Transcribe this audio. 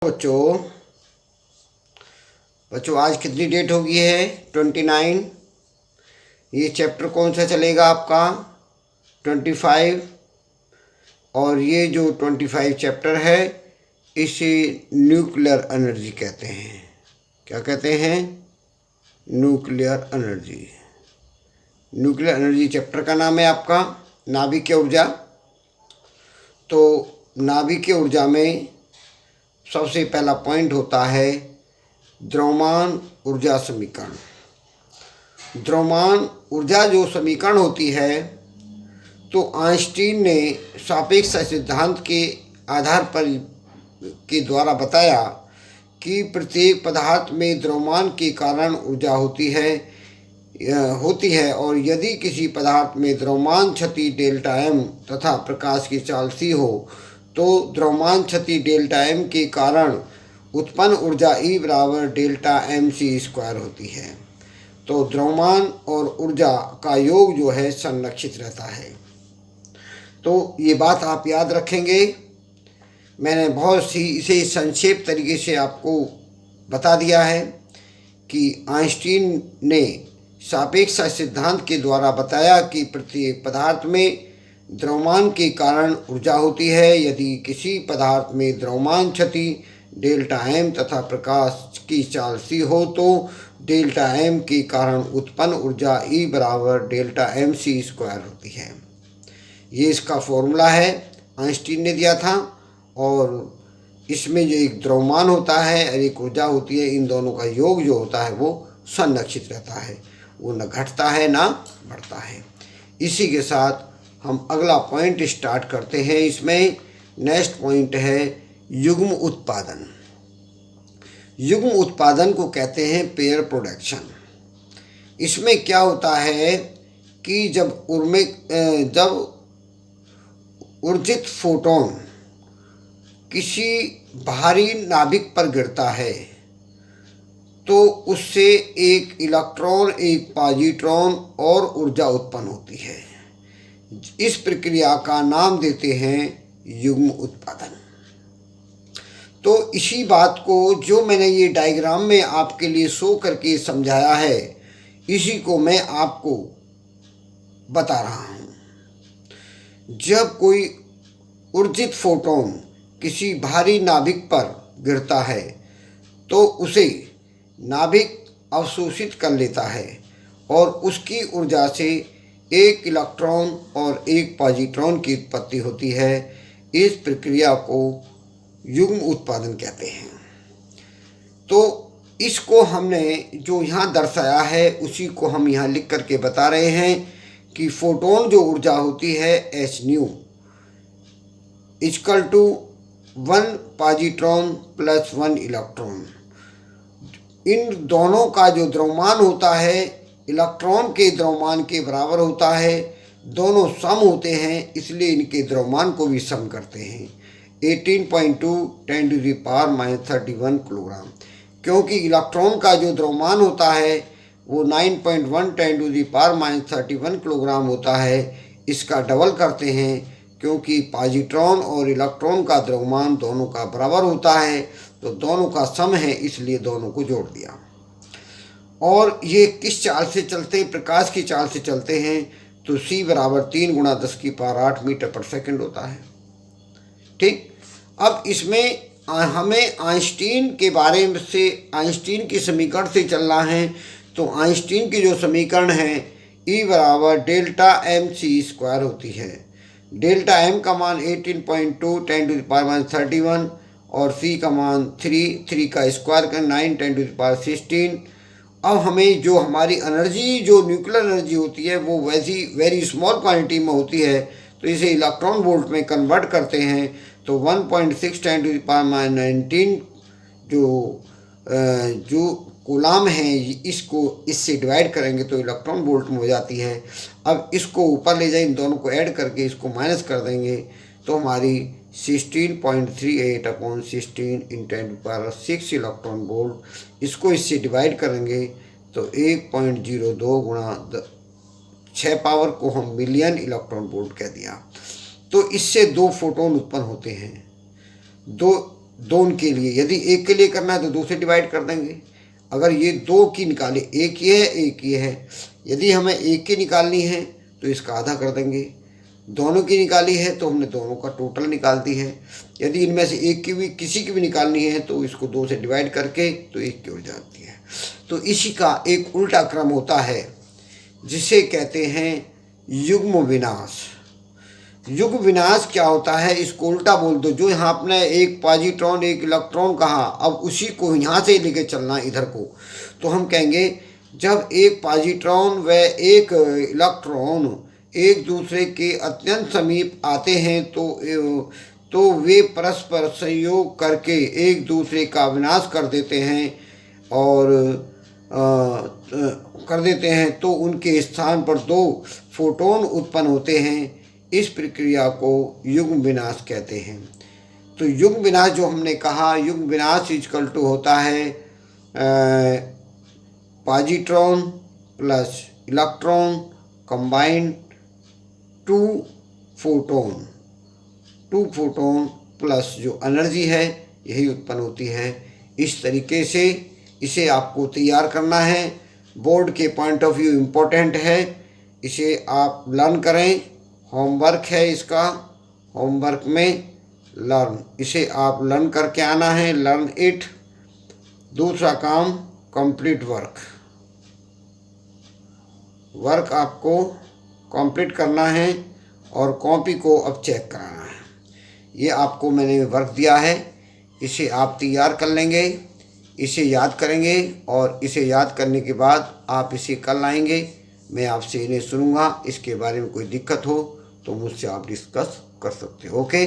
बच्चों बच्चों आज कितनी डेट हो गई है? 29। ये चैप्टर कौन सा चलेगा आपका? 25। और ये जो 25 चैप्टर है इसे न्यूक्लियर एनर्जी कहते हैं। क्या कहते हैं? Nuclear energy. Nuclear energy chapter का नाम है आपका नाभिकीय ऊर्जा। तो नाभिकीय ऊर्जा में सबसे पहला पॉइंट होता है द्रव्यमान ऊर्जा समीकरण। द्रव्यमान ऊर्जा जो समीकरण होती है तो आइंस्टीन ने सापेक्ष सिद्धांत के आधार पर के द्वारा बताया कि प्रत्येक पदार्थ में द्रव्यमान के कारण ऊर्जा होती है और यदि किसी पदार्थ में द्रव्यमान क्षति डेल्टा एम तथा प्रकाश की चाल सी हो तो द्रव्यमान क्षति डेल्टा एम के कारण उत्पन्न ऊर्जा E बराबर डेल्टा एम सी स्क्वायर होती है। तो द्रव्यमान और ऊर्जा का योग जो है संरक्षित रहता है। तो ये बात आप याद रखेंगे। मैंने बहुत सी इसे संक्षेप तरीके से आपको बता दिया है कि आइंस्टीन ने सापेक्ष सिद्धांत के द्वारा बताया कि प्रत्येक पदार्थ में द्रव्यमान के कारण ऊर्जा होती है। यदि किसी पदार्थ में द्रव्यमान क्षति डेल्टा एम तथा प्रकाश की चाल सी हो तो डेल्टा एम के कारण उत्पन्न ऊर्जा E बराबर डेल्टा एम सी स्क्वायर होती है। ये इसका फॉर्मूला है, आइंस्टीन ने दिया था। और इसमें जो एक द्रव्यमान होता है और एक ऊर्जा होती है, इन दोनों का योग जो होता है वो संरक्षित रहता है, वो न घटता है ना बढ़ता है। इसी के साथ हम अगला पॉइंट स्टार्ट करते हैं। इसमें नेक्स्ट पॉइंट है युग्म उत्पादन। युग्म उत्पादन को कहते हैं पेयर प्रोडक्शन। इसमें क्या होता है कि जब ऊर्जित फोटोन किसी भारी नाभिक पर गिरता है तो उससे एक इलेक्ट्रॉन एक पॉजिट्रॉन और ऊर्जा उत्पन्न होती है। इस प्रक्रिया का नाम देते हैं युग्म उत्पादन। तो इसी बात को जो मैंने ये डायग्राम में आपके लिए शो करके समझाया है, इसी को मैं आपको बता रहा हूँ। जब कोई ऊर्जित फोटोन किसी भारी नाभिक पर गिरता है तो उसे नाभिक अवशोषित कर लेता है और उसकी ऊर्जा से एक इलेक्ट्रॉन और एक पॉजिट्रॉन की उत्पत्ति होती है। इस प्रक्रिया को युग्म उत्पादन कहते हैं। तो इसको हमने जो यहाँ दर्शाया है उसी को हम यहाँ लिख करके बता रहे हैं कि फोटोन जो ऊर्जा होती है h nu equal to 1 positron plus 1 electron. इन दोनों का जो द्रव्यमान होता है इलेक्ट्रॉन के द्रव्यमान के बराबर होता है। दोनों सम होते हैं, इसलिए इनके द्रव्यमान को भी सम करते हैं। 18.2 10⁻³ किलोग्राम। क्योंकि इलेक्ट्रॉन का जो द्रव्यमान होता है वो 9.1 10⁻³ किलोग्राम होता है। इसका डबल करते हैं क्योंकि पॉजिट्रॉन और इलेक्ट्रॉन का द्रव्यमान दोनों का बराबर होता है, तो दोनों का सम है, इसलिए दोनों को जोड़ दिया। और ये किस चाल से चलते हैं? प्रकाश की चाल से चलते हैं। तो C बराबर 3 × 10⁸ मीटर पर सेकंड होता है। ठीक। अब इसमें हमें आइंस्टीन के बारे में से आइंस्टीन के समीकरण से चलना है। तो आइंस्टीन की जो समीकरण है E बराबर डेल्टा एम सी स्क्वायर होती है। डेल्टा एम का मान 18.2 10⁻³ और C का मान 3 का स्क्वायर कर 9 10⁻16। अब हमें जो हमारी एनर्जी जो न्यूक्लियर एनर्जी होती है वो वैसी वेरी स्मॉल क्वांटिटी में होती है, तो इसे इलेक्ट्रॉन वोल्ट में कन्वर्ट करते हैं। तो 1.6 10⁻19 जो कूलाम है इसको इससे डिवाइड करेंगे तो इलेक्ट्रॉन वोल्ट में हो जाती है। अब इसको ऊपर ले जाए, इन दोनों को ऐड करके इसको माइनस कर देंगे तो हमारी 16.38/16 × 10⁻6 इलेक्ट्रॉन वोल्ट। इसको इससे डिवाइड करेंगे तो 1.02 × 6 पावर को हम मिलियन इलेक्ट्रॉन वोल्ट कह दिया। तो इससे 2 फोटोन उत्पन्न होते हैं। दोनों के लिए, यदि एक के लिए करना है तो 2 से डिवाइड कर देंगे। अगर ये 2 की निकाले, एक ये है एक ये है, यदि हमें एक की निकालनी है तो इसका आधा कर देंगे। दोनों की निकाली है तो हमने दोनों का टोटल निकाल दी है। यदि इनमें से एक की भी किसी की भी निकालनी है तो इसको 2 से डिवाइड करके तो 1 की हो जाती है। तो इसी का एक उल्टा क्रम होता है जिसे कहते हैं युग्म विनाश। युग्म विनाश क्या होता है, इसको उल्टा बोल दो। जो यहाँ आपने एक पॉजिट्रॉन एक इलेक्ट्रॉन कहा, अब उसी को यहाँ से लेके चलना इधर को, तो हम कहेंगे जब एक पॉजिट्रॉन व एक इलेक्ट्रॉन एक दूसरे के अत्यंत समीप आते हैं तो वे परस्पर संयोग करके एक दूसरे का विनाश कर देते हैं और तो उनके स्थान पर 2 फोटोन उत्पन्न होते हैं। इस प्रक्रिया को युग्म विनाश कहते हैं। तो युग्म विनाश जो हमने कहा, युग्म विनाश इक्वल टू होता है positron plus electron combined 2 photon plus जो एनर्जी है यही उत्पन्न होती है। इस तरीके से इसे आपको तैयार करना है। बोर्ड के पॉइंट ऑफ व्यू इम्पोर्टेंट है, इसे आप लर्न करें। होमवर्क है इसका, होमवर्क में लर्न, इसे आप लर्न करके आना है, लर्न इट। दूसरा काम कंप्लीट वर्क आपको कंप्लीट करना है और कॉपी को अब चेक कराना है। ये आपको मैंने वर्क दिया है, इसे आप तैयार कर लेंगे, इसे याद करेंगे और इसे याद करने के बाद आप इसे कल लाएंगे। मैं आपसे इन्हें सुनूंगा। इसके बारे में कोई दिक्कत हो तो मुझसे आप डिस्कस कर सकते हो। ओके।